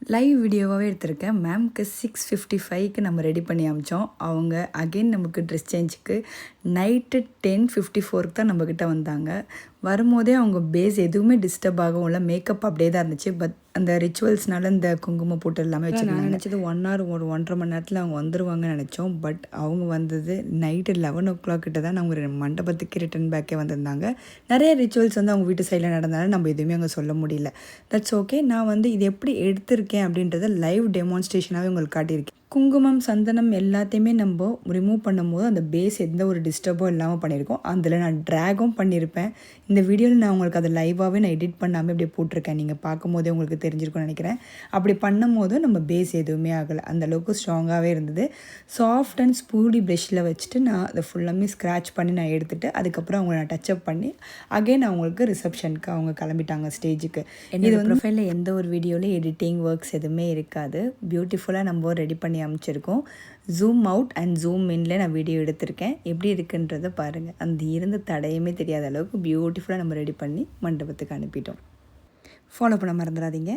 Live வீடியோவாகவே எடுத்திருக்கேன். மேம்க்கு 6:55க்கு நம்ம ready பண்ணி அமிச்சோம். அவங்க அகெயின் நமக்கு ட்ரெஸ் சேஞ்சுக்கு நைட்டு 10:54க்கு தான் நம்மக்கிட்ட வந்தாங்க. வரும்போதே அவங்க பேஸ் எதுவுமே டிஸ்டர்ப் ஆகவும் இல்லை, மேக்கப் அப்படியே தான் இருந்துச்சு. பட் அந்த ரிச்சுவல்ஸ்னால இந்த குங்குமம் போட்டு எல்லாமே வச்சுருந்தாங்க. நான் நினச்சது 1 hour ஒரு 1.5 மணி நேரத்தில் அவங்க வந்துடுவாங்கன்னு நினச்சோம். பட் அவங்க வந்தது நைட்டு 11 கிட்ட தான் அவங்க மண்டபத்துக்கு ரிட்டன் பேக்கே வந்திருந்தாங்க. நிறைய ரிச்சுவல்ஸ் வந்து அவங்க வீட்டு சைடில் நடந்தாலும் நம்ம எதுவுமே அங்கே சொல்ல முடியல. That's okay. நான் வந்து இது எப்படி எடுத்திருக்கேன் அப்படின்றத லைவ் டெமான்ஸ்ட்ரேஷனாகவே உங்களுக்கு காட்டியிருக்கேன். குங்குமம், சந்தனம் எல்லாத்தையுமே நம்ம ரிமூவ் பண்ணும்போது அந்த பேஸ் எந்த ஒரு டிஸ்டர்பும் இல்லாமல் பண்ணியிருக்கோம். அதில் நான் ட்ராகும் பண்ணியிருப்பேன். இந்த வீடியோவில் நான் உங்களுக்கு அதை லைவாகவே நான் எடிட் பண்ணாமல் இப்படியே போட்டிருக்கேன். நீங்கள் பார்க்கும்போதே உங்களுக்கு தெரிஞ்சிருக்கும்னு நினைக்கிறேன். அப்படி பண்ணும்போது நம்ம பேஸ் எதுவுமே ஆகலை, அந்தளவுக்கு ஸ்ட்ராங்காகவே இருந்தது. சாஃப்ட் அண்ட் ஸ்பூடி ப்ரெஷ்ஷில் வச்சுட்டு நான் அதை ஃபுல்லாமே ஸ்க்ராட்ச் பண்ணி நான் எடுத்துகிட்டு அதுக்கப்புறம் அவங்கள நான் டச்சப் பண்ணி அகெயின் அவங்களுக்கு ரிசப்ஷனுக்கு அவங்க கிளம்பிட்டாங்க ஸ்டேஜுக்கு. இது ப்ரொஃபைலில் எந்த ஒரு வீடியோலையும் எடிட்டிங் ஒர்க்ஸ் எதுவுமே இருக்காது. பியூட்டிஃபுல்லாக நம்ம ரெடி பண்ணி அமைச்சிருக்கோம். ஜூம் அவுட் அண்ட் ஜூம் இன்ல நான் வீடியோ எடுத்திருக்கேன். எப்படி இருக்குன்றதை பாருங்கள். அந்த இருந்த தடையுமே தெரியாத அளவுக்கு பியூட்டிஃபுல்லாக நம்ம ரெடி பண்ணி மண்டபத்துக்கு அனுப்பிட்டோம். ஃபாலோ பண்ண மறந்துடாதீங்க.